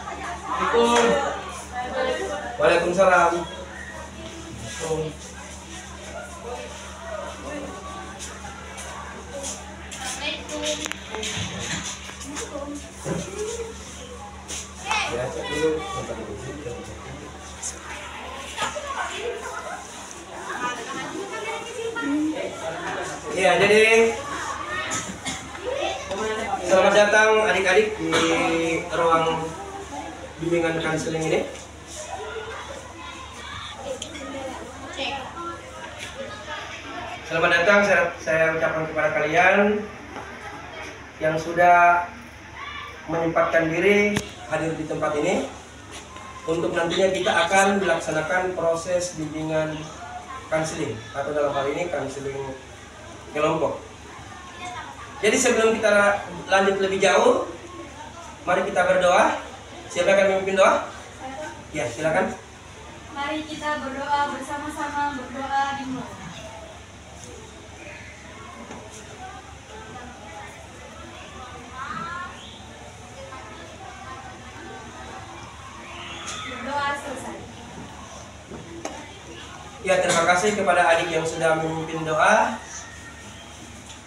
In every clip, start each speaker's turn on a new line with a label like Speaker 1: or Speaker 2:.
Speaker 1: Assalamualaikum. Waalaikumsalam. Ya, cek dulu. Ya, jadi selamat datang adik-adik di ruang bimbingan kanseling ini. Selamat datang, saya ucapkan kepada kalian yang sudah menyempatkan diri hadir di tempat ini untuk nantinya kita akan melaksanakan proses bimbingan kanseling atau dalam hal ini kanseling kelompok. Jadi sebelum kita lanjut lebih jauh, mari kita berdoa. Siapa akan memimpin doa? Ya, silakan.
Speaker 2: Mari kita berdoa bersama-sama, berdoa dimulai. Berdoa selesai.
Speaker 1: Ya, terima kasih kepada adik yang sudah memimpin doa.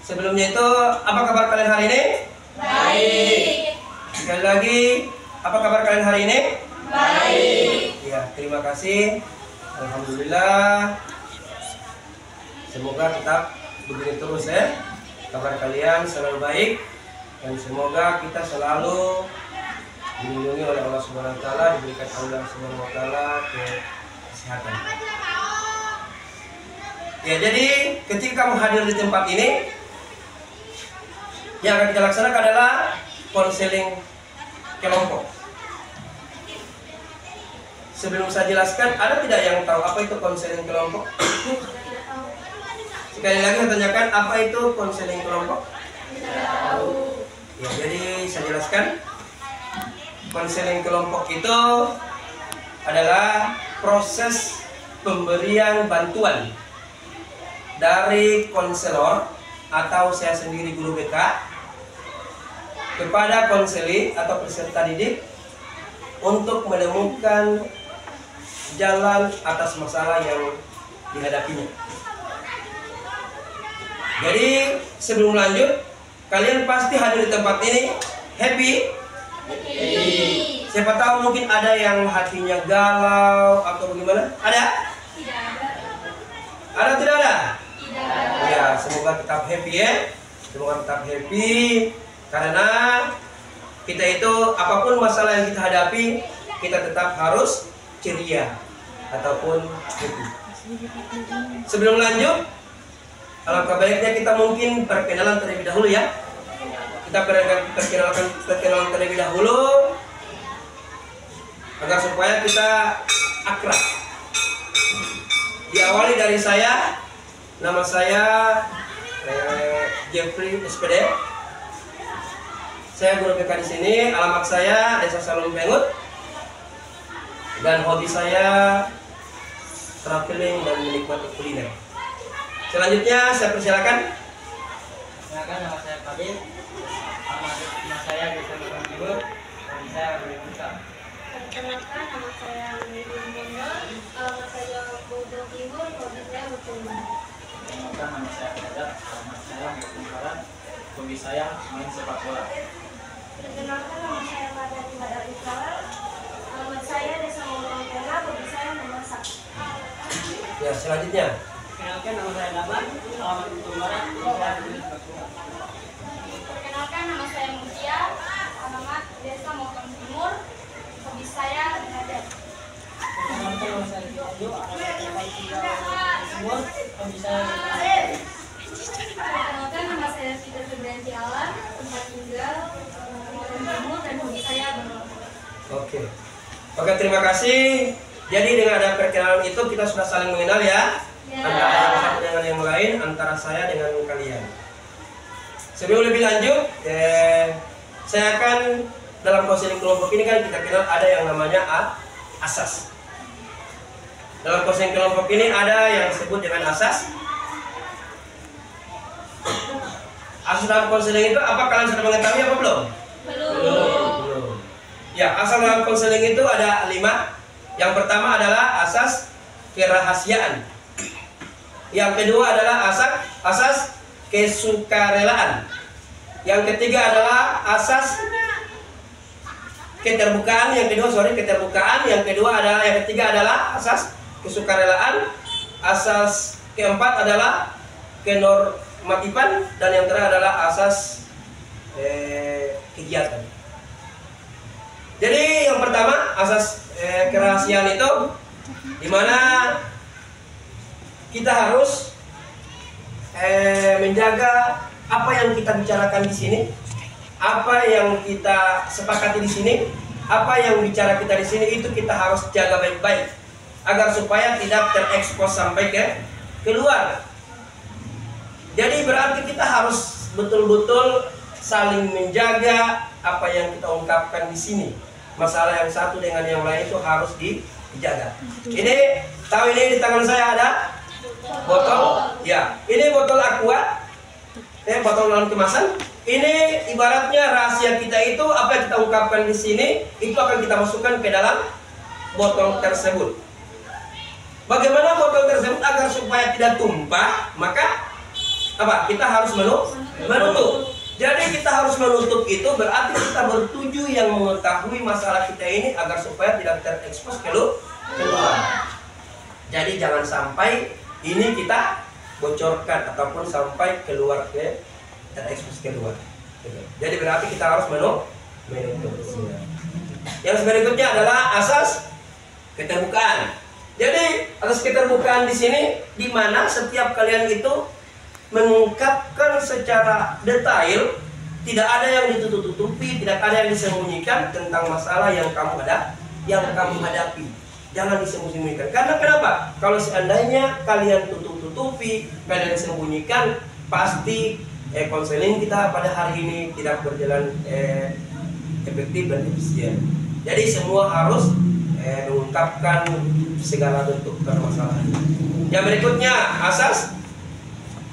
Speaker 1: Sebelumnya itu, apa kabar kalian hari ini?
Speaker 2: Baik.
Speaker 1: Sekali lagi, apa kabar kalian hari ini?
Speaker 2: Baik.
Speaker 1: Ya, terima kasih. Alhamdulillah. Semoga tetap begini terus ya. Kabar kalian selalu baik dan semoga kita selalu dilindungi oleh Allah Subhanahu wa taala, diberikan Allah Subhanahu wa taala kesehatan. Ya, jadi ketika kamu hadir di tempat ini, yang akan kita laksanakan adalah konseling kelompok. Sebelum saya jelaskan, ada tidak yang tahu apa itu konseling kelompok? Sekali lagi saya tanyakan, apa itu konseling kelompok? Ya, jadi saya jelaskan. Konseling kelompok itu adalah proses pemberian bantuan dari konselor atau saya sendiri guru BK kepada konseli atau peserta didik untuk menemukan jalan atas masalah yang dihadapinya. Jadi sebelum lanjut, kalian pasti hadir di tempat ini happy? Siapa tahu mungkin ada yang hatinya galau atau bagaimana? Ada?
Speaker 2: Tidak ada.
Speaker 1: Ada tidak ada?
Speaker 2: Tidak ada.
Speaker 1: Ya, semoga tetap happy ya. Semoga tetap happy karena kita itu apapun masalah yang kita hadapi, kita tetap harus ceria ataupun happy. Sebelum lanjut, alangkah baiknya kita mungkin perkenalan terlebih dahulu ya. Kita perkenalan terlebih dahulu agar supaya kita akrab. Diawali dari saya, nama saya Jeffrey SPD. Saya guru BK di sini. Alamat saya Desa Salum Bengut. Dan hobi saya traveling dan menikmati kuliner. Selanjutnya saya persilakan.
Speaker 3: Silakan, nama saya Fadil. Nama saya Desa Salum Bengut. Hobi saya berwisata.
Speaker 2: Perkenalkan, nama saya Miri Mondo. Alamat saya Bogor Timur. Hobi saya berkebun.
Speaker 3: Perkenalkan, nama saya Fajar. Alamat saya Bogor Barat. Hobi saya main sepak bola.
Speaker 2: Perkenalkan, nama saya Madani Badar Islam. Alamat saya Desa Ngomong Tengah. Hobi saya memasak.
Speaker 1: Ya, selanjutnya.
Speaker 3: Perkenalkan, nama saya Daman. Alamat Bogor Barat. Hobi saya main sepak bola.
Speaker 2: Perkenalkan, nama saya Mutia. Alamat Desa Mokong Timur. Hobi saya mengajar.
Speaker 3: Perkenalkan, nama saya Jojo. Alamat Timur. Hobi saya
Speaker 2: Perkenalkan, nama saya Sita Febrianti Alam. Tempat tinggal Mokong Timur dan hobi saya berolahraga.
Speaker 1: Oke, terima kasih. Jadi dengan ada perkenalan itu kita sudah saling mengenal ya. Antara yang satu dengan yang lain, antara saya dengan kalian. Sebelum lebih lanjut, saya akan dalam konseling kelompok ini kan kita kenal ada yang namanya asas. Dalam konseling kelompok ini ada yang disebut dengan asas. Asas dalam konseling itu apa kalian sudah mengetahui apa belum?
Speaker 2: Belum.
Speaker 1: Belum. Ya, asas dalam konseling itu ada 5. Yang pertama adalah asas kerahasiaan. Yang kedua adalah asas kesukarelaan. Yang ketiga adalah asas keterbukaan. Yang ketiga adalah asas kesukarelaan. Asas keempat adalah kenormatifan, dan yang terakhir adalah asas kegiatan. Jadi yang pertama asas kerahasiaan itu, dimana kita harus menjaga apa yang kita bicarakan di sini, apa yang kita sepakati di sini, apa yang bicara kita di sini itu kita harus jaga baik-baik agar supaya tidak terekspos sampai keluar. Jadi berarti kita harus betul-betul saling menjaga apa yang kita ungkapkan di sini. Masalah yang satu dengan yang lain itu harus dijaga. Ini tahu, ini di tangan saya ada botol. Ya, ini botol aqua. Botol non kemasan. Ini ibaratnya rahasia kita itu, apa yang kita ungkapkan di sini itu akan kita masukkan ke dalam botol tersebut. Bagaimana botol tersebut agar supaya tidak tumpah? Maka apa? Kita harus menutup. Jadi kita harus menutup itu berarti kita bertuju yang mengetahui masalah kita ini agar supaya tidak terekspos keluar. Jadi jangan sampai ini kita bocorkan ataupun sampai keluar terekspos keluar. Jadi berarti kita harus menutup. Yang berikutnya adalah asas keterbukaan. Jadi asas keterbukaan di sini di mana setiap kalian itu mengungkapkan secara detail, tidak ada yang ditutup-tutupi, tidak ada yang disembunyikan tentang masalah yang kamu hadapi. Jangan disembunyikan. Karena kenapa? Kalau seandainya kalian tutup-tutupi, kalian sembunyikan, pasti konseling kita pada hari ini tidak berjalan efektif dan efisien. Jadi semua harus mengungkapkan segala bentuk permasalahan. Yang berikutnya asas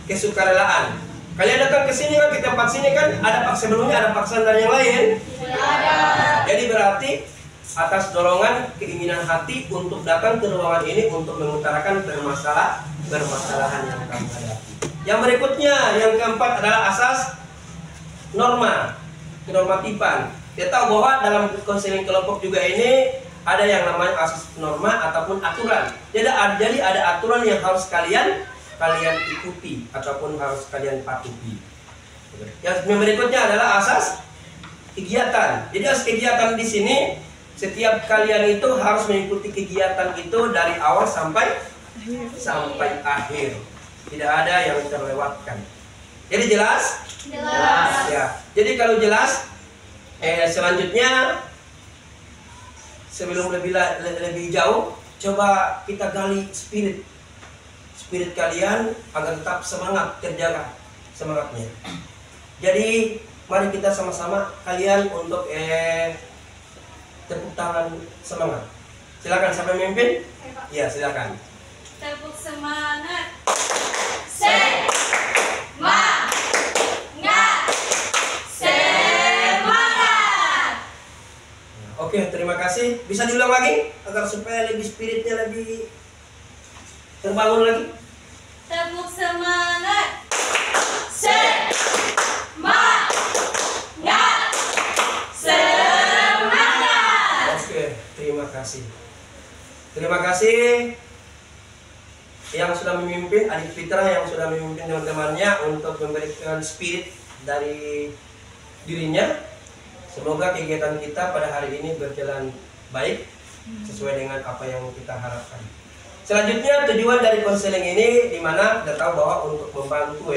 Speaker 1: kesukarelaan. Kalian datang ke sini kan, ke tempat sini kan ada sebelumnya ada paksaan dari yang lain.
Speaker 2: Ada.
Speaker 1: Jadi berarti atas dorongan keinginan hati untuk datang ke ruangan ini untuk mengutarakan permasalahan yang kamu hadapi. Yang berikutnya, yang keempat adalah asas norma, kenormatifan. Kita tahu bahwa dalam konseling kelompok juga ini ada yang namanya asas norma ataupun aturan. Jadi ada aturan yang harus kalian ikuti ataupun harus kalian patuhi. Yang berikutnya adalah asas kegiatan. Jadi asas kegiatan di sini setiap kalian itu harus mengikuti kegiatan itu dari awal sampai akhir. Tidak ada yang terlewatkan. Jadi jelas?
Speaker 2: Jelas.
Speaker 1: Ya. Jadi kalau jelas, selanjutnya sebelum lebih jauh, coba kita gali spirit kalian agar tetap semangat, terjaga semangatnya. Jadi mari kita sama-sama kalian untuk tepuk tangan semangat. Silakan siapa yang memimpin? Iya, silakan.
Speaker 2: Tepuk semangat. Semangat.
Speaker 1: Oke, terima kasih. Bisa diulang lagi agar supaya lebih spiritnya lebih terbangun lagi.
Speaker 2: Tepuk semangat. Semangat.
Speaker 1: Oke, terima kasih. Terima kasih yang sudah memimpin, adik Fitra yang sudah memimpin teman-temannya untuk memberikan spirit dari dirinya. Semoga kegiatan kita pada hari ini berjalan baik sesuai dengan apa yang kita harapkan. Selanjutnya tujuan dari konseling ini dimana kita tahu bahwa untuk membantu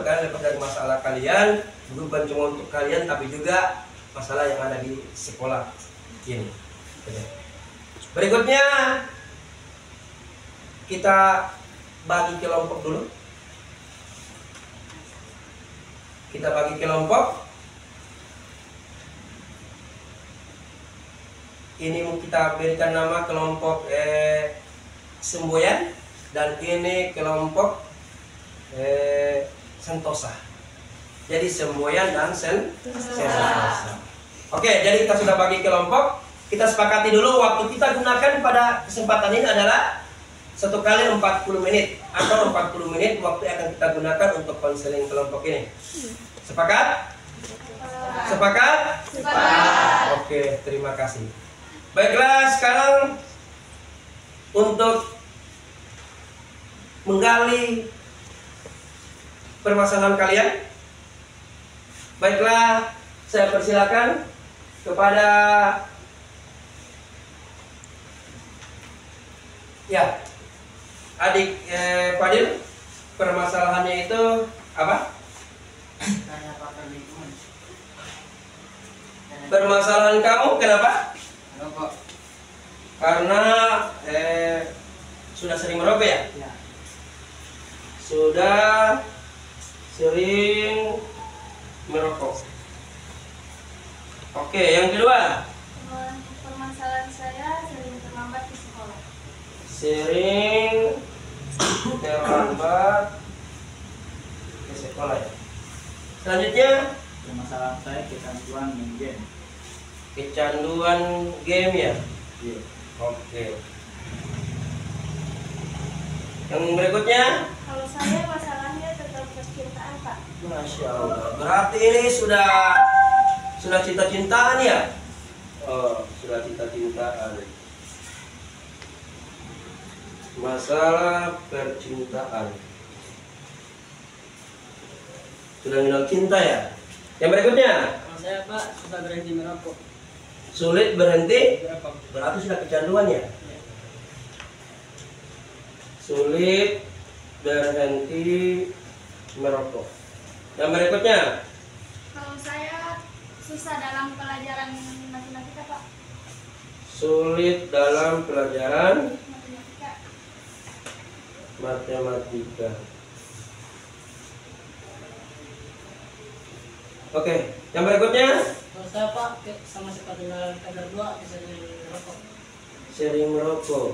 Speaker 1: kalian lepas dari masalah kalian, bukan cuma untuk kalian tapi juga masalah yang ada di sekolah ini. Berikutnya kita bagi kelompok dulu. Kita bagi kelompok. Ini kita berikan nama kelompok Semboyan dan ini kelompok Sentosa. Jadi Semboyan dan Sentosa. Oke, jadi kita sudah bagi kelompok. Kita sepakati dulu waktu kita gunakan pada kesempatan ini adalah 1 kali 40 menit atau 40 menit waktu yang akan kita gunakan untuk konseling kelompok ini. Sepakat? Sepakat?
Speaker 2: Sepakat.
Speaker 1: Oke, terima kasih. Baiklah, sekarang untuk menggali permasalahan kalian, baiklah, saya persilakan kepada adik Fadil. Permasalahannya itu apa?
Speaker 3: Tanya pakar lingkungan.
Speaker 1: Permasalahan kamu kenapa?
Speaker 3: Rokok.
Speaker 1: Karena sudah sering merokok ya?
Speaker 3: Ya.
Speaker 1: Sudah sering merokok. Oke, yang kedua.
Speaker 2: Permasalahan saya sering terlambat di sekolah.
Speaker 1: Sering terlambat ke sekolah ya. Selanjutnya,
Speaker 3: Permasalahan saya kecanduan main game.
Speaker 1: kecanduan game ya.
Speaker 3: Iya.
Speaker 1: Oke. Yang berikutnya,
Speaker 2: Kalau saya masalahnya tentang percintaan, Pak.
Speaker 1: Masya Allah. Berarti ini sudah cinta-cintaan ya? Oh, sudah cinta-cintaan. Masalah percintaan. Sudah kenal cinta ya? Yang berikutnya,
Speaker 3: Kalau saya Pak sudah berhenti merokok.
Speaker 1: sulit berhenti.
Speaker 3: Merokok.
Speaker 1: Berarti sudah kecanduan ya? Sulit berhenti merokok. Yang berikutnya,
Speaker 2: Kalau saya susah dalam pelajaran matematika, Pak.
Speaker 1: sulit dalam pelajaran
Speaker 2: Matematika.
Speaker 1: matematika. Oke, yang berikutnya,
Speaker 3: Kalau saya Pak sama seperti kadar 2 bisa merokok.
Speaker 1: sering merokok.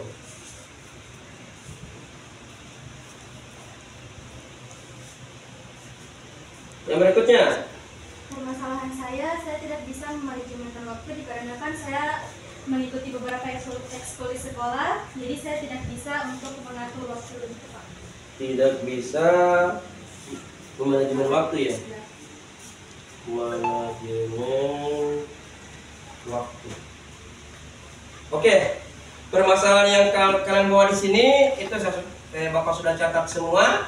Speaker 1: Yang berikutnya,
Speaker 2: Permasalahan saya tidak bisa memanajemen waktu dikarenakan saya mengikuti beberapa ekskul di sekolah, jadi saya tidak bisa untuk mengatur waktu lebih tepat.
Speaker 1: tidak bisa memanajemen waktu ya. Manajemen waktu. Oke, permasalahan yang kalian bawa di sini itu Bapak sudah catat semua.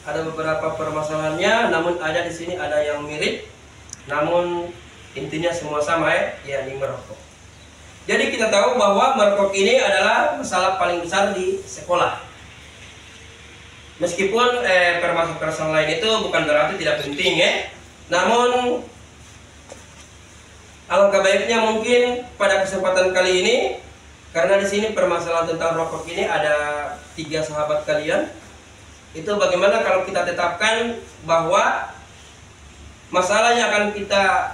Speaker 1: Ada beberapa permasalahannya, namun ada di sini ada yang mirip, namun intinya semua sama ya, yakni merokok. Jadi kita tahu bahwa merokok ini adalah masalah paling besar di sekolah. Meskipun permasalahan lain itu bukan berarti tidak penting ya, namun alangkah baiknya mungkin pada kesempatan kali ini, karena di sini permasalahan tentang rokok ini ada 3 sahabat kalian. Itu bagaimana kalau kita tetapkan bahwa masalah yang akan kita,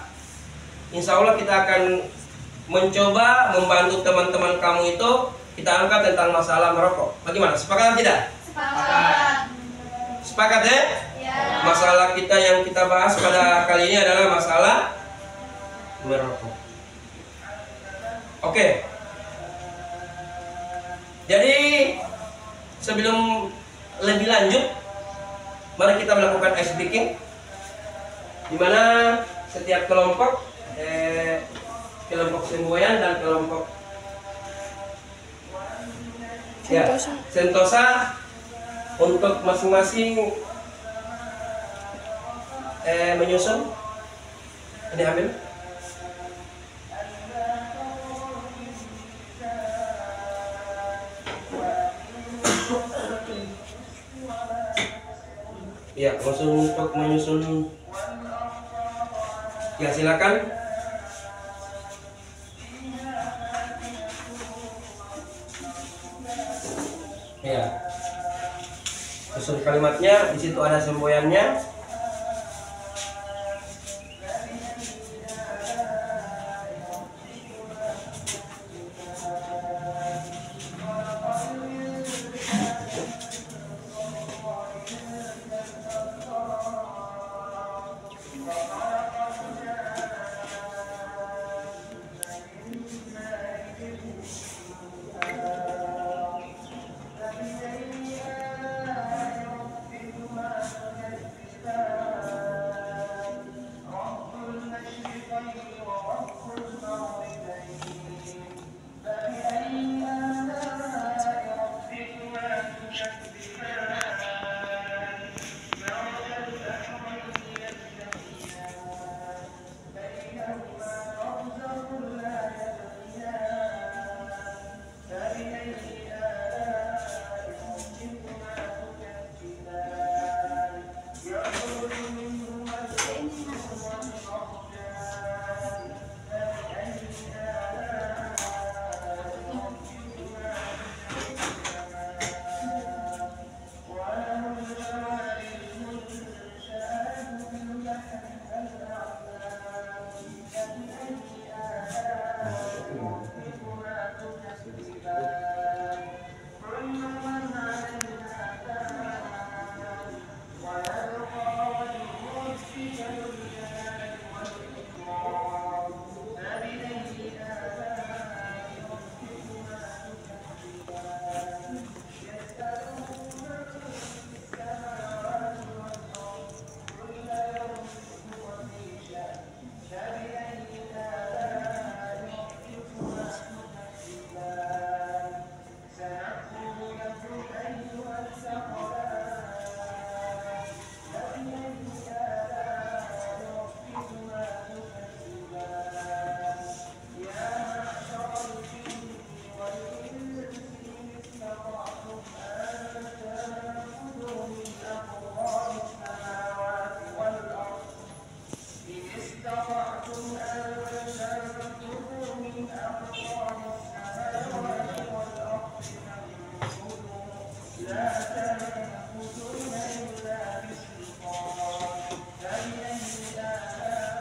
Speaker 1: insya Allah kita akan mencoba membantu teman-teman kamu itu, kita angkat tentang masalah merokok. Bagaimana? Sepakat atau tidak?
Speaker 2: Sepakat.
Speaker 1: Sepakat ya?
Speaker 2: Ya.
Speaker 1: Masalah kita yang kita bahas pada kali ini adalah masalah merokok. Oke. Jadi sebelum lebih lanjut, mari kita melakukan ice breaking, di mana setiap kelompok semboyan dan kelompok sentosa untuk masing-masing menyusun. Ini ambil. Ya, langsung untuk menyusun. Ya, silakan. Ya. Susun kalimatnya, di situ ada semboyannya.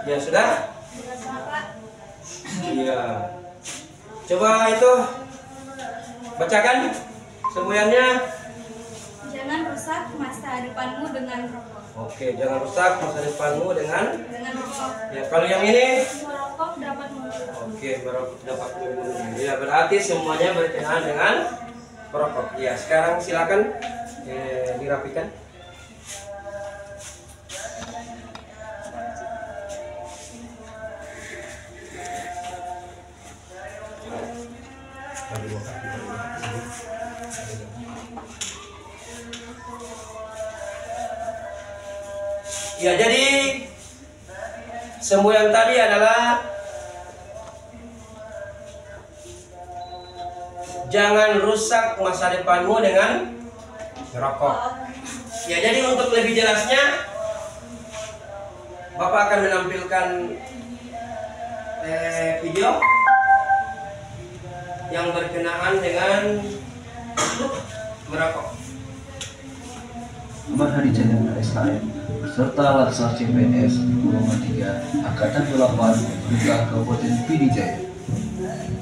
Speaker 1: Ya sudah?
Speaker 2: Sudah sama Pak.
Speaker 1: Iya. Coba itu bacakan semboyannya.
Speaker 2: Jangan rusak masa depanmu dengan rokok.
Speaker 1: Oke, jangan rusak masa depanmu dengan.
Speaker 2: Rokok.
Speaker 1: Ya, kalau yang ini.
Speaker 2: Merokok dapat membunuh.
Speaker 1: Oke, merokok dapat membunuh diri. Ya, berarti semuanya berkenaan dengan merokok. Ya, sekarang silakan dirapikan. Ya, jadi semboyan tadi adalah jangan rusak masa depanmu dengan merokok. Ya, jadi untuk lebih jelasnya Bapak akan menampilkan video yang berkenaan dengan merokok.
Speaker 4: Ahmad Hadi Chandra SKM beserta Latsar CPNS golongan 3 Angkatan 8 Pemerintah Kabupaten PD Jaya.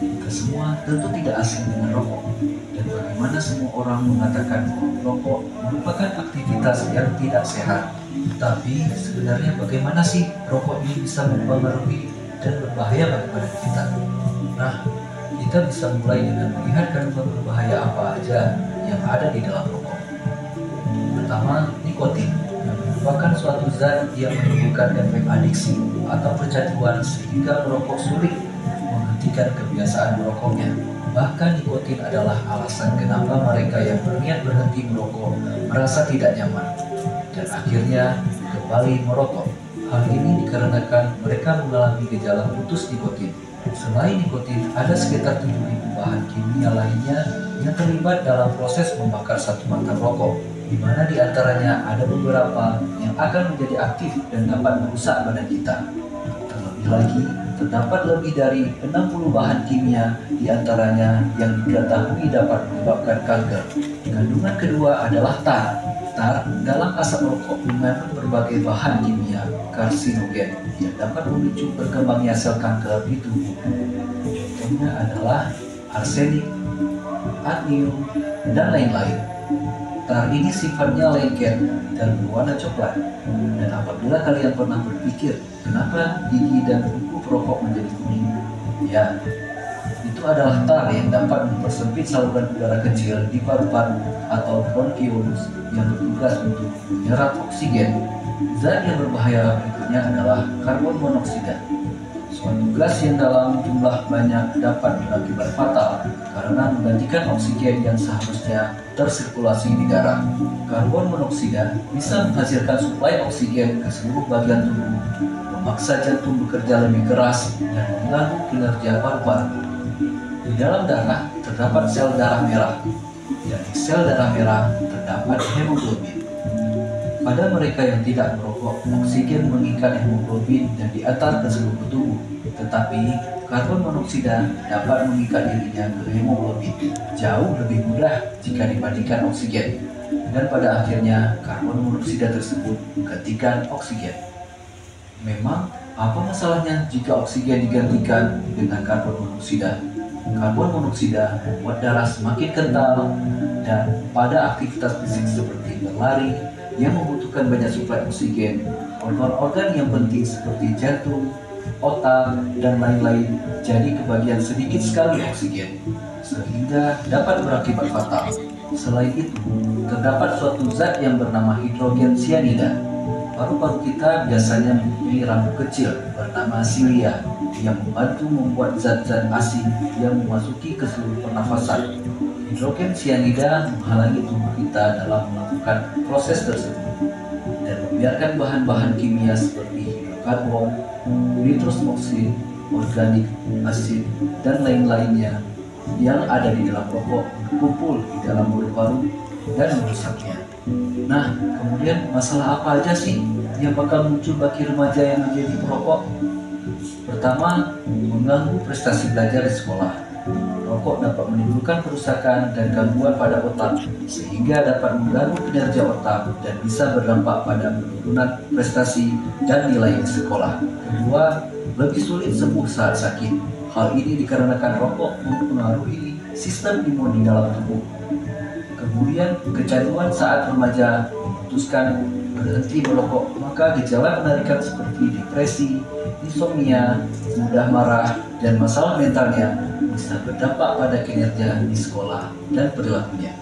Speaker 4: Kita semua tentu tidak asing dengan rokok, dan bagaimana semua orang mengatakan rokok merupakan aktivitas yang tidak sehat. Tapi sebenarnya bagaimana sih rokok ini bisa mempengaruhi dan berbahaya bagi badan kita? Nah, kita bisa mulai dengan melihat kandungan berbahaya apa aja yang ada di dalam rokok. Pertama, nikotin, yang merupakan suatu zat yang menimbulkan efek adiksi atau kecanduan sehingga merokok sulit menghentikan kebiasaan merokoknya. Bahkan nikotin adalah alasan kenapa mereka yang berniat berhenti merokok merasa tidak nyaman dan akhirnya kembali merokok. Hal ini dikarenakan mereka mengalami gejala putus nikotin. Selain nikotin, ada sekitar 7.000 bahan kimia lainnya yang terlibat dalam proses membakar satu batang rokok, di mana diantaranya ada beberapa yang akan menjadi aktif dan dapat merusak badan kita. Terlebih lagi, terdapat lebih dari 60 bahan kimia diantaranya yang diketahui dapat menyebabkan kanker. Kandungan kedua adalah tar. Tar dalam asap rokok mengandung berbagai bahan kimia karsinogen yang dapat memicu berkembangnya sel kanker di tubuh. Contohnya adalah arsenik, adenium, dan lain-lain. Tar ini sifatnya lengket dan berwarna coklat. Dan apabila kalian pernah berpikir kenapa gigi dan kuku perokok menjadi kuning, ya, itu adalah tar yang dapat mempersempit saluran udara kecil di paru-paru atau bronkiolus yang bertugas untuk menyerap oksigen. Zat yang berbahaya berikutnya adalah karbon monoksida. Suatu gas yang dalam jumlah banyak dapat berakibat fatal karena menggantikan oksigen yang seharusnya tersirkulasi di darah. Karbon monoksida bisa menghasilkan suplai oksigen ke seluruh bagian tubuh, memaksa jantung bekerja lebih keras dan mengganggu kinerja paru-paru. Di dalam darah terdapat sel darah merah. Di sel darah merah terdapat hemoglobin. Pada mereka yang tidak merokok, oksigen mengikat hemoglobin dan diantar ke seluruh tubuh. Tetapi karbon monoksida dapat mengikat dirinya ke hemoglobin jauh lebih mudah jika dibandingkan oksigen. Dan pada akhirnya karbon monoksida tersebut menggantikan oksigen. Memang apa masalahnya jika oksigen digantikan dengan karbon monoksida? Karbon monoksida membuat darah semakin kental dan pada aktivitas fisik seperti berlari yang membutuhkan banyak suplai oksigen, organ-organ yang penting seperti jantung, otak, dan lain-lain jadi kebagian sedikit sekali oksigen, sehingga dapat berakibat fatal. Selain itu, terdapat suatu zat yang bernama hidrogen cyanida. Paru-paru kita biasanya mempunyai rambut kecil bernama silia yang membantu membuat zat-zat asing yang memasuki ke seluruh pernafasan. Hidrogen cyanida menghalangi tubuh kita dalam melakukan proses tersebut dan membiarkan bahan-bahan kimia seperti hidrokarbon, nitrous oxide, organik, asid, dan lain-lainnya yang ada di dalam rokok berkumpul di dalam paru-paru dan merusaknya. Nah, kemudian masalah apa aja sih yang bakal muncul bagi remaja yang menjadi perokok? Pertama, mengganggu prestasi belajar di sekolah. merokok dapat menimbulkan kerusakan dan gangguan pada otak, sehingga dapat mengganggu kinerja otak dan bisa berdampak pada penurunan prestasi dan nilai di sekolah. Kedua, lebih sulit sembuh saat sakit. Hal ini dikarenakan rokok mempengaruhi sistem imun di dalam tubuh. Kemudian, kecanduan saat remaja memutuskan berhenti merokok, maka gejala penarikan seperti depresi, insomnia, mudah marah, dan masalah mentalnya bisa berdampak pada kinerja di sekolah dan perilakunya.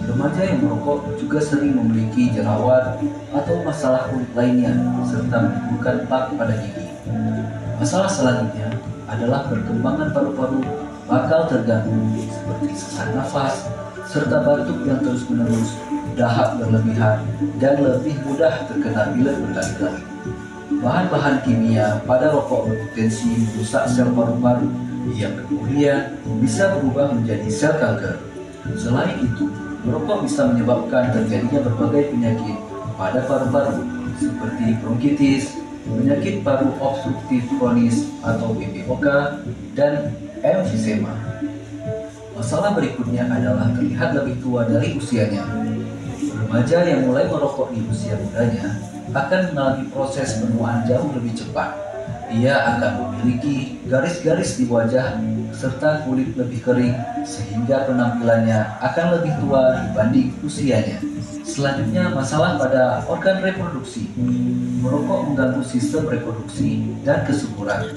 Speaker 4: Remaja yang merokok juga sering memiliki jerawat atau masalah kulit lainnya, serta menimbulkan plak pada gigi. Masalah selanjutnya adalah perkembangan paru-paru bakal terganggu, seperti sesak nafas, serta batuk yang terus-menerus, dahak berlebihan, dan lebih mudah terkena pilek berkali-kali. Bahan-bahan kimia pada rokok berpotensi merusak sel paru-paru yang kemudian bisa berubah menjadi sel kanker. Selain itu, merokok bisa menyebabkan terjadinya berbagai penyakit pada paru-paru seperti bronkitis, penyakit paru obstruktif kronis atau PPOK, dan emfisema. Masalah berikutnya adalah terlihat lebih tua dari usianya. Remaja yang mulai merokok di usia mudanya akan mengalami proses penuaan jauh lebih cepat. Dia akan memiliki garis-garis di wajah serta kulit lebih kering, sehingga penampilannya akan lebih tua dibanding usianya. Selanjutnya, masalah pada organ reproduksi. Merokok mengganggu sistem reproduksi dan kesuburan.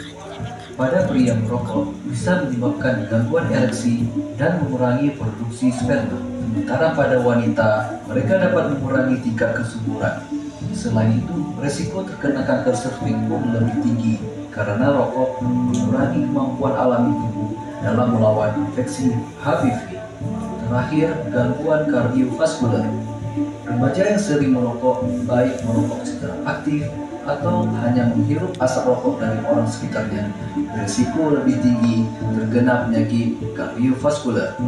Speaker 4: Pada pria, merokok bisa menyebabkan gangguan ereksi dan mengurangi produksi sperma. Sementara pada wanita, mereka dapat mengurangi tingkat kesuburan. Selain itu, resiko terkena kanker serviks pun lebih tinggi karena rokok mengurangi kemampuan alami tubuh dalam melawan infeksi HPV. Terakhir, gangguan kardiovaskular. Remaja yang sering merokok, baik merokok secara aktif atau hanya menghirup asap rokok dari orang sekitarnya, berisiko lebih tinggi terkena penyakit kardiovaskular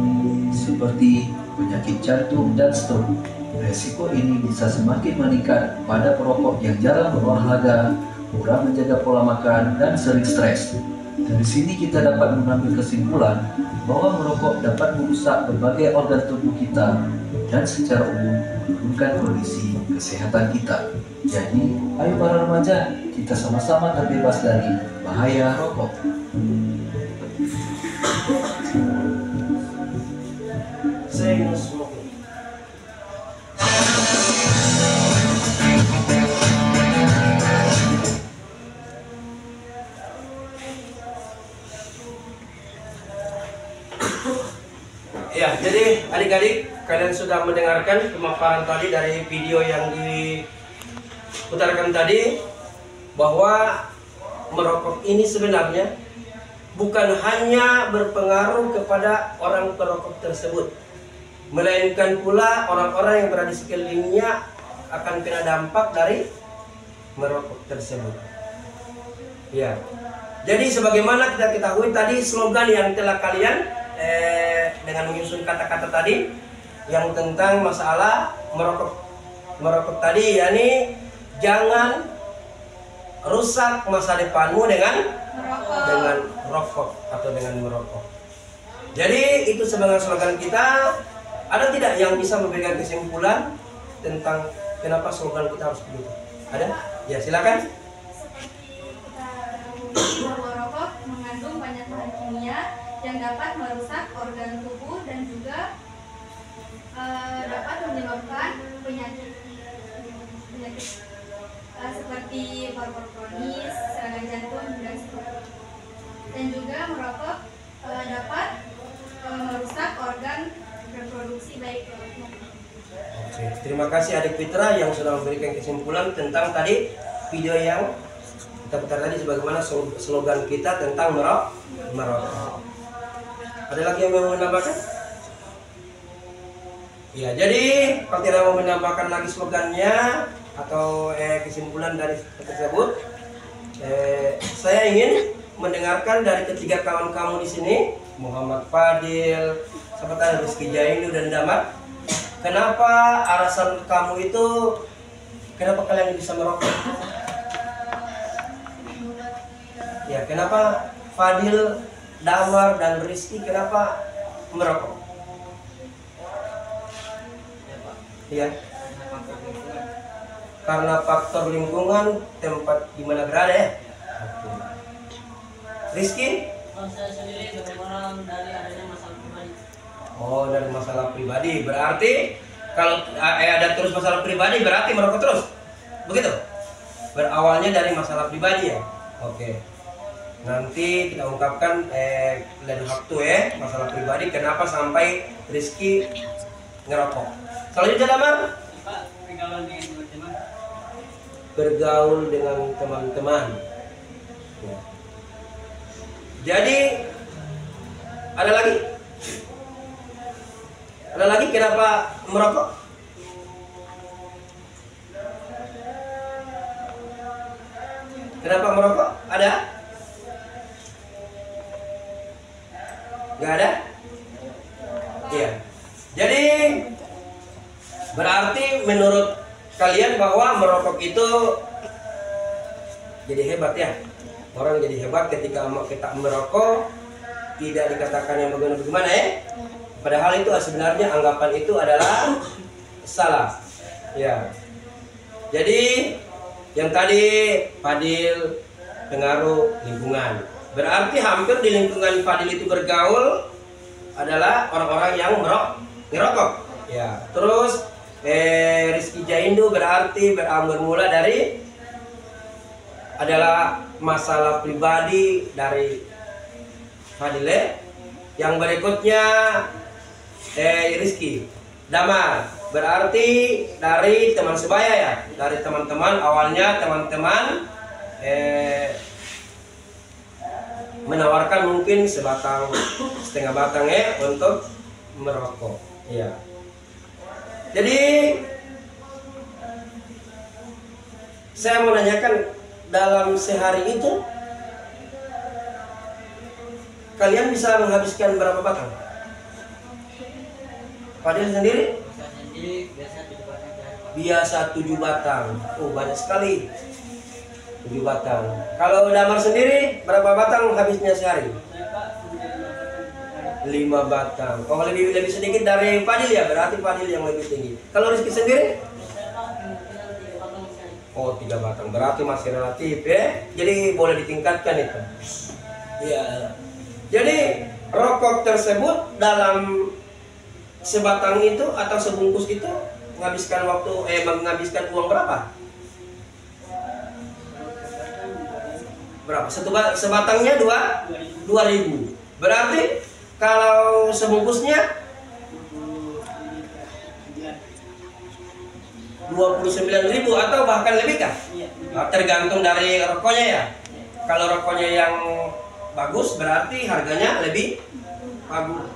Speaker 4: seperti penyakit jantung dan stroke. Resiko ini bisa semakin meningkat pada perokok yang jarang berolahraga, kurang menjaga pola makan, dan sering stres. Dari sini kita dapat mengambil kesimpulan bahwa merokok dapat merusak berbagai organ tubuh kita dan secara umum menurunkan kondisi kesehatan kita. Jadi, ayo para remaja, kita sama-sama terbebas dari bahaya rokok.
Speaker 1: Say no smoking. Ya, jadi adik-adik, kalian sudah mendengarkan pemaparan tadi dari video yang diputarkan tadi, bahwa merokok ini sebenarnya bukan hanya berpengaruh kepada orang perokok tersebut, melainkan pula orang-orang yang berada di sekelilingnya akan kena dampak dari merokok tersebut. Ya, jadi sebagaimana kita ketahui tadi slogan yang telah kalian dengan menyusun kata-kata tadi yang tentang masalah merokok tadi, yakni jangan rusak masa depanmu dengan rokok atau dengan merokok. Jadi itu sebagai slogan kita. Ada tidak yang bisa memberikan kesimpulan tentang kenapa slogan kita harus begitu? Ada? Ya, silakan.
Speaker 2: Bahwa rokok mengandung banyak bahan kimia yang dapat merusak organ tubuh dan juga dapat menyebabkan penyakit seperti paru-paru kronis, serangan jantung, dan juga merokok dapat merusak organ reproduksi baik.
Speaker 1: Oke, terima kasih adik Fitra yang sudah memberikan kesimpulan tentang tadi video yang kita putar tadi, sebagaimana slogan kita tentang merokok. Ada lagi yang mau menambahkan? Ya, jadi kalau tidak mau menambahkan lagi slogannya atau kesimpulan dari tersebut, saya ingin mendengarkan dari ketiga kawan kamu di sini, Muhammad Fadil, sahabat Rizky Jainu dan Damar. Kenapa alasan kamu itu, kenapa kalian bisa merokok? Ya, kenapa Fadil, Damar, dan Rizky, kenapa merokok?
Speaker 3: Ya Pak,
Speaker 1: Iya.
Speaker 3: karena faktor lingkungan.
Speaker 1: Karena faktor lingkungan tempat di mana berada ya. Oke. Rizky?
Speaker 3: Kalau saya sendiri berperan dari adanya masalah pribadi.
Speaker 1: Oh, dari masalah pribadi. Berarti kalau ada terus masalah pribadi berarti merokok terus. Begitu? Berawalnya dari masalah pribadi ya. Oke. Nanti kita ungkapkan lain waktu ya masalah pribadi kenapa sampai Rizky ngerokok. Selanjutnya Damar,
Speaker 3: Pak, pergaulan dengan teman-teman.
Speaker 1: bergaul dengan teman-teman. Ya. Jadi ada lagi? Ada lagi kenapa merokok? Kenapa merokok? Ada? Gak ada? Iya. Jadi berarti menurut kalian bahwa merokok itu jadi hebat ya? Orang jadi hebat ketika kita merokok tidak dikatakan yang bagaimana ya? Padahal itu sebenarnya anggapan itu adalah salah. Ya. Jadi yang tadi Fadil pengaruh lingkungan. Berarti hampir di lingkungan Fadil itu bergaul adalah orang-orang yang ngerokok. Ya. Terus Rizky Jaindo berarti bermula dari adalah masalah pribadi dari Fadile. Yang berikutnya Rizky Damar berarti dari teman sebaya ya, dari teman-teman. Awalnya teman-teman menawarkan mungkin sebatang setengah batang ya untuk merokok. Ya. Jadi saya mau nanyakan, dalam sehari itu kalian bisa menghabiskan berapa batang? Fadil sendiri?
Speaker 3: Saya sendiri biasa di depannya dari Pak.
Speaker 1: Biasa 7 batang. Oh, banyak sekali. 7 batang. Kalau Damar sendiri berapa batang habisnya sehari?
Speaker 3: Saya Pak, kemudian
Speaker 1: 5 batang. Oh, lebih sedikit dari Fadil ya, berarti Fadil yang lebih tinggi. Kalau Rizky sendiri?
Speaker 3: saya Pak, kemungkinan 3 batang sekali.
Speaker 1: Oh, 3 batang. Berarti masih relatif ya. Jadi boleh ditingkatkan itu. Ya. Jadi rokok tersebut dalam sebatang itu atau sebungkus itu menghabiskan menghabiskan uang berapa? Berapa? Sebatangnya 2.000. Berarti kalau sebungkusnya 29.000 atau bahkan lebih kah? Tergantung dari rokoknya ya. Kalau rokoknya yang bagus berarti harganya lebih bagus.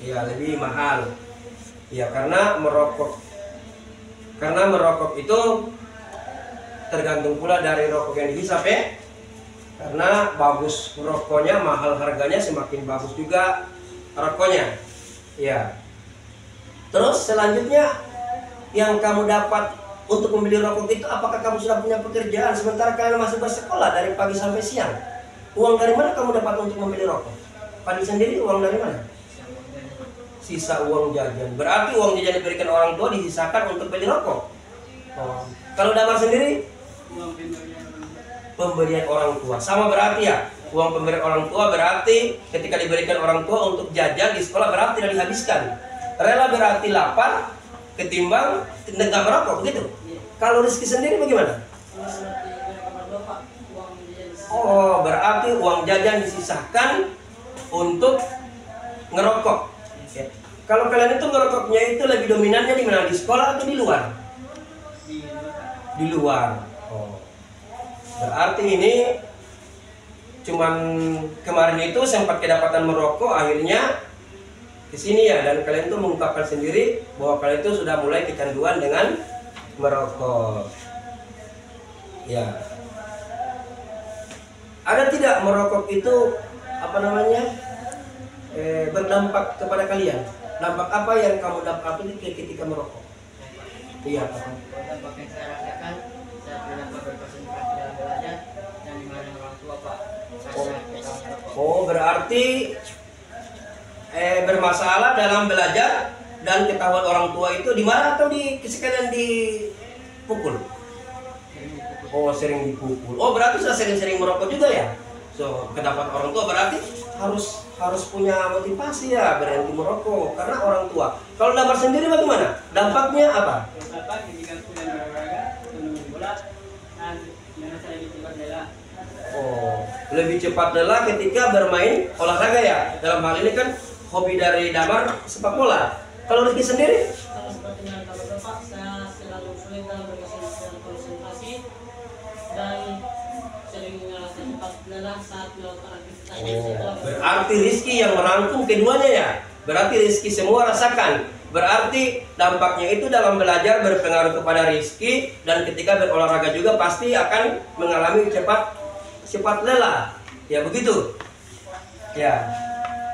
Speaker 1: Ya, lebih mahal. Ya, karena merokok itu tergantung pula dari rokok yang dihisap ya. Karena bagus rokoknya, mahal harganya, semakin bagus juga rokoknya. Ya. Terus selanjutnya yang kamu dapat untuk membeli rokok itu, apakah kamu sudah punya pekerjaan sementara kalian masih bersekolah dari pagi sampai siang? Uang dari mana kamu dapat untuk membeli rokok? Fadil sendiri uang dari mana? Sisa uang jajan. Berarti uang jajan diberikan orang tua disisakan untuk beli rokok. Oh. Kalau Damar sendiri? Pemberian orang tua. Sama berarti ya. Uang pemberian orang tua berarti ketika diberikan orang tua untuk jajan di sekolah berarti tidak dihabiskan. Rela berarti lapar ketimbang tidak merokok begitu. Kalau Rizky sendiri bagaimana? Oh, berarti uang jajan disisakan untuk ngerokok. Ya. Kalau kalian itu ngerokoknya itu lebih dominannya di mana? Di sekolah atau di luar? Di luar. Oh. Berarti ini cuman kemarin itu sempat kedapatan merokok, akhirnya ke sini ya, dan kalian tuh mengungkapkan sendiri bahwa kalian itu sudah mulai kecanduan dengan merokok. Ya. Ada tidak merokok itu berdampak kepada kalian? Dampak apa yang kamu dapat ketika merokok? Iya, Pak.
Speaker 3: Dampak yang saya rasakan, saya tidak berkonsentrasi dalam belajar dan dimarahin orang tua Pak. Saya merokok.
Speaker 1: Oh, berarti bermasalah dalam belajar dan ketahuan orang tua itu dimarah atau sekalian dipukul? Oh, sering dipukul. Oh, berarti sudah sering-sering merokok juga ya? So, kedapat orang tua berarti harus punya motivasi ya berhenti merokok karena orang tua. Kalau Damar sendiri bagaimana? Dampaknya apa?
Speaker 3: Dapat ketika sudah berolahraga, menunggu bola, dan dengan saya lebih cepat lelah.
Speaker 1: Oh, lebih cepat lelah ketika bermain olahraga ya. Dalam hal ini kan hobi dari Damar sepak bola. Kalau Rizky sendiri?
Speaker 3: Sama seperti yang kata Bapak, saya selalu sulit dalam berkonsentrasi dan sering merasa cepat lelah saat melakukan aktivitas.
Speaker 1: Berarti Rizky yang merangkum keduanya ya. Berarti Rizky semua rasakan. Berarti dampaknya itu dalam belajar berpengaruh kepada Rizky dan ketika berolahraga juga pasti akan mengalami cepat lelah. Ya begitu. Ya.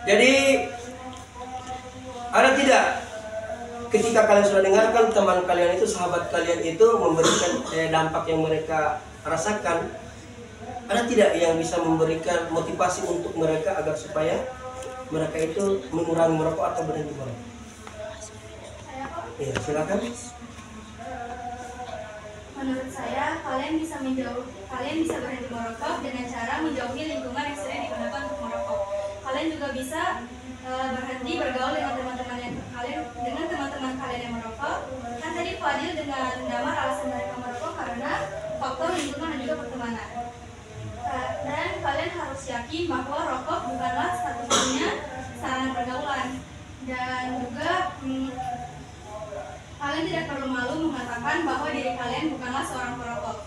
Speaker 1: Jadi ada tidak ketika kalian sudah dengarkan teman kalian itu, sahabat kalian itu memberikan dampak yang mereka rasakan, ada tidak yang bisa memberikan motivasi untuk mereka agar supaya mereka itu mengurangi merokok atau berhenti merokok? Iya, silakan.
Speaker 2: Menurut saya, kalian bisa berhenti merokok dengan cara menjauhi lingkungan yang sering digunakan untuk merokok. Kalian juga bisa berhenti bergaul dengan teman-teman kalian yang merokok. Kan tadi Fadil dengan Damar alasan mereka merokok karena faktor lingkungan dan juga pertemanan. Dan kalian harus yakin bahwa rokok bukanlah satu-satunya sarana pergaulan. Dan juga kalian tidak perlu malu mengatakan bahwa diri kalian bukanlah seorang perokok.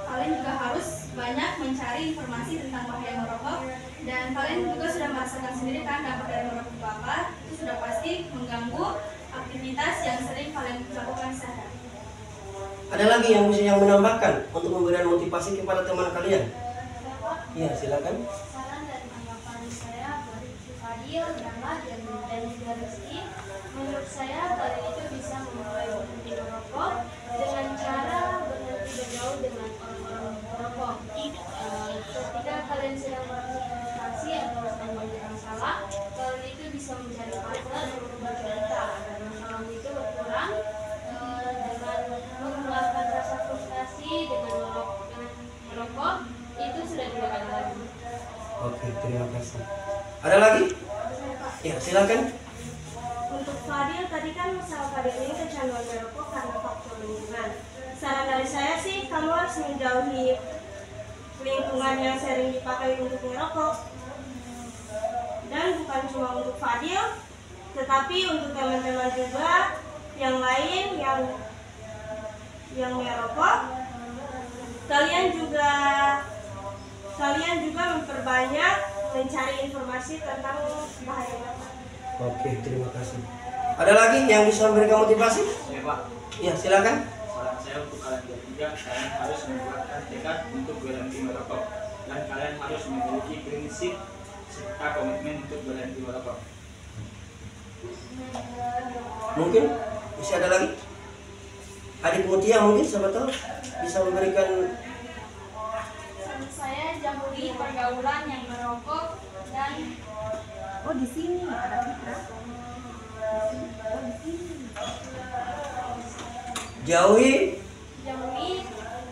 Speaker 2: Kalian juga harus banyak mencari informasi tentang bahaya merokok. Dan kalian juga sudah merasakan sendiri kan dampak dari merokok itu apa. Itu sudah pasti mengganggu aktivitas yang sering kalian lakukan sehari-hari.
Speaker 1: Ada lagi yang menambahkan untuk memberikan motivasi kepada teman kalian? Iya, silakan.
Speaker 2: Saran dan tanggapan saya dari Fadil, Damar, dan juga Rizky. Menurut saya kalian itu bisa memulai berhenti merokok dengan cara berhenti bergaul dengan orang-orang merokok. Ketika kalian sedang berkomunikasi atau sedang banyak masalah, kalian itu bisa mencari partner untuk bercerita agar masalah itu berkurang dengan menghilangkan rasa frustasi dengan merokok. Itu sudah tidak ada lagi.
Speaker 1: Oke, terima kasih. Ada lagi? Ya, silakan.
Speaker 2: Untuk Fadil, tadi kan masalah Fadil ini kecanduan merokok karena faktor lingkungan. Saran dari saya sih, kamu harus menjauhi lingkungan yang sering dipakai untuk merokok. Dan bukan cuma untuk Fadil, tetapi untuk teman-teman juga yang lain yang merokok. Kalian juga memperbanyak mencari informasi tentang bahaya merokok.
Speaker 1: Oke, terima kasih. Ada lagi yang bisa memberikan motivasi?
Speaker 3: Ya Pak,
Speaker 1: Ya, silakan.
Speaker 3: saran saya untuk kalian bertiga, kalian harus membuatkan tekad untuk berhenti merokok dan kalian harus memiliki prinsip serta komitmen untuk berhenti merokok.
Speaker 1: Mungkin bisa ada lagi? Adik Mutia mungkin siapa tahu bisa memberikan.
Speaker 2: Menurut saya jauhi pergaulan yang merokok dan
Speaker 5: di sini ada Fitra.
Speaker 1: Jauhi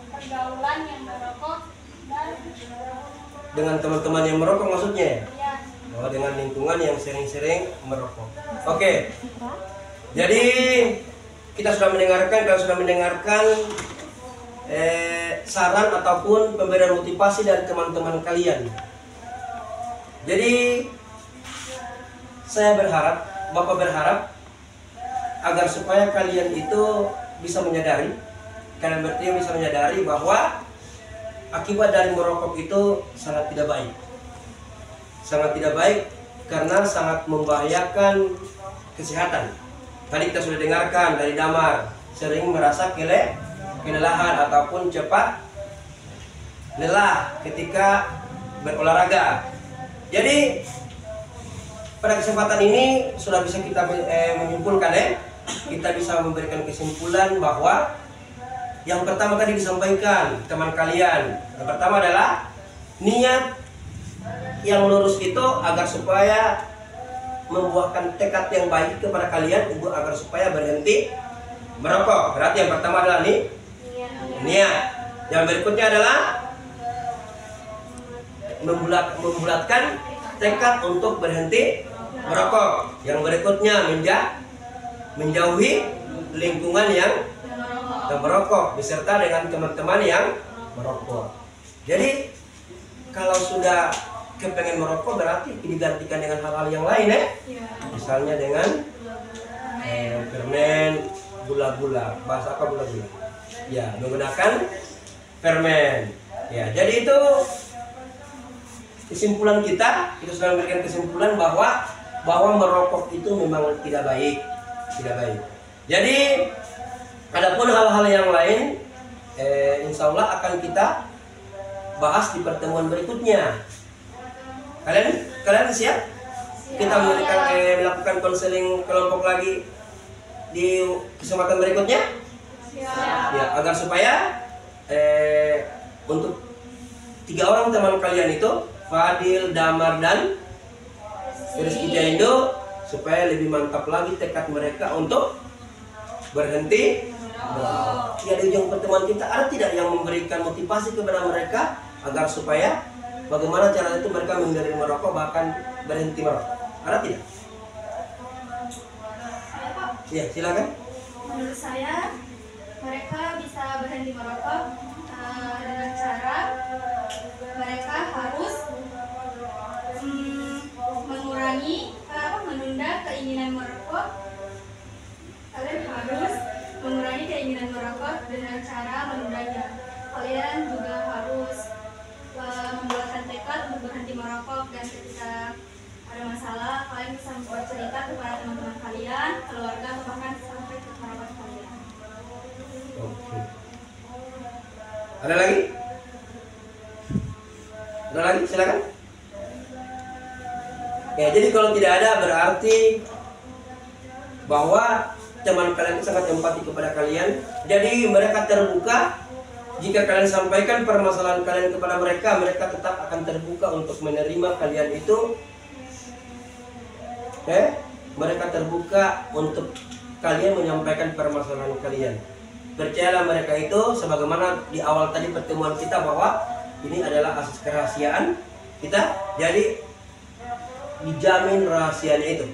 Speaker 2: pergaulan yang merokok dan
Speaker 1: dengan teman-teman yang merokok maksudnya ya?
Speaker 2: ya
Speaker 1: Oh, dengan lingkungan yang sering-sering merokok. Oke. Jadi kita sudah mendengarkan saran ataupun pemberian motivasi dari teman-teman kalian. Jadi Bapak berharap agar supaya kalian itu bisa menyadari, kalian bertiga bisa menyadari bahwa akibat dari merokok itu sangat tidak baik. Sangat tidak baik karena sangat membahayakan kesehatan. Tadi kita sudah dengarkan dari Damar, sering merasa kelelahan ataupun cepat lelah ketika berolahraga. Jadi pada kesempatan ini sudah bisa kita menyimpulkan kita bisa memberikan kesimpulan bahwa yang pertama tadi disampaikan teman kalian. Yang pertama adalah niat yang lurus itu agar supaya membuahkan tekad yang baik kepada kalian untuk agar supaya berhenti merokok. Berarti yang pertama adalah niat. Yang berikutnya adalah membulatkan tekad untuk berhenti merokok. Yang berikutnya menjauhi lingkungan yang merokok beserta dengan teman-teman yang merokok. Jadi kalau sudah kepengen merokok berarti digantikan dengan hal-hal yang lain ya. Misalnya dengan permen, gula-gula. Bahasa apa gula-gula? Ya, menggunakan permen. Ya, jadi itu kesimpulan kita sudah memberikan kesimpulan bahwa merokok itu memang tidak baik. Jadi adapun hal-hal yang lain insya Allah akan kita bahas di pertemuan berikutnya. Kalian siap? Kita melakukan konseling kelompok lagi di kesempatan berikutnya. Ya, agar supaya untuk 3 orang teman kalian itu, Fadil, Damar, dan Rizky Jaindo, supaya lebih mantap lagi tekad mereka untuk berhenti. Ya, di ujung pertemuan kita ada tidak yang memberikan motivasi kepada mereka agar supaya bagaimana cara itu mereka menghindari merokok bahkan berhenti merokok? Ada tidak? Ya, silakan.
Speaker 2: Menurut saya mereka bisa berhenti merokok dengan cara mereka harus menunda keinginan merokok. Kalian harus mengurangi keinginan merokok dengan cara menundanya. Kalian juga harus membuatkan tekad untuk berhenti merokok, dan ketika ada masalah kalian bisa membuat cerita kepada teman-teman kalian, keluarga, atau bahkan sampai ke kerabat kalian.
Speaker 1: Oke. Ada lagi? Ada lagi? Silakan. Ya, jadi kalau tidak ada berarti bahwa teman kalian itu sangat empati kepada kalian. Jadi mereka terbuka. Jika kalian sampaikan permasalahan kalian kepada mereka, mereka tetap akan terbuka untuk menerima kalian itu. Mereka terbuka untuk kalian menyampaikan permasalahan kalian. Percayalah mereka itu, sebagaimana di awal tadi pertemuan kita, bahwa ini adalah asas kerahasiaan kita. Jadi dijamin rahasianya itu.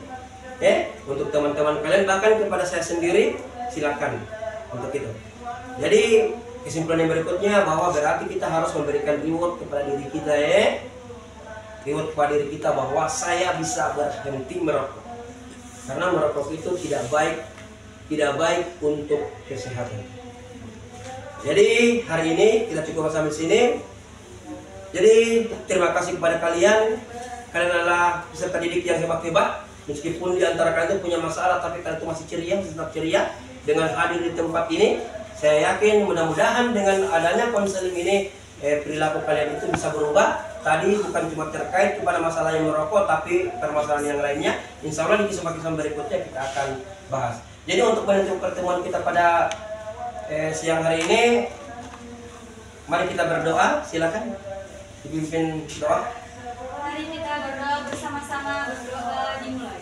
Speaker 1: Untuk teman-teman kalian, bahkan kepada saya sendiri, silakan untuk itu. Jadi kesimpulan yang berikutnya bahwa berarti kita harus memberikan reward kepada diri kita, reward kepada diri kita bahwa saya bisa berhenti merokok. Karena merokok itu tidak baik untuk kesehatan. Jadi hari ini kita cukup sampai sini. Jadi terima kasih kepada kalian. Kalian adalah peserta didik yang hebat-hebat. Meskipun di antara kalian itu punya masalah, tapi kalian itu masih ceria, tetap ceria dengan hadir di tempat ini. Saya yakin mudah-mudahan dengan adanya konseling ini perilaku kalian itu bisa berubah. Tadi bukan cuma terkait kepada masalah yang merokok, tapi permasalahan yang lainnya. Insya Allah di kesempatan berikutnya kita akan bahas. Jadi untuk menutup pertemuan kita pada siang hari ini, mari kita berdoa. Silakan dipimpin doa.
Speaker 2: Mari kita berdoa bersama-sama. Berdoa dimulai.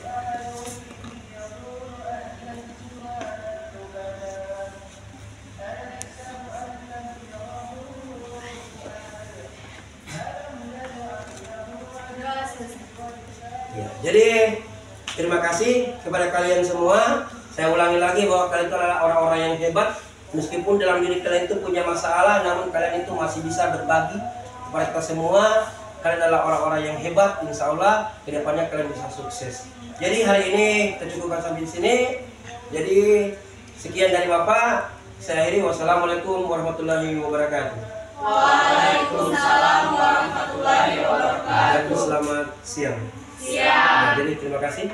Speaker 1: Ya, jadi terima kasih kepada kalian semua. Saya ulangi lagi bahwa kalian itu adalah orang-orang yang hebat. Meskipun dalam diri kalian itu punya masalah, namun kalian itu masih bisa berbagi kepada kita semua. Kalian adalah orang-orang yang hebat. Insya Allah kedepannya kalian bisa sukses. Jadi hari ini kita cukupkan sampai di sini. Jadi sekian dari Bapak. Saya akhiri. Wassalamualaikum warahmatullahi wabarakatuh.
Speaker 2: Waalaikumsalam warahmatullahi wabarakatuh.
Speaker 1: Dan selamat siang.
Speaker 2: Siap.
Speaker 1: Jadi terima kasih.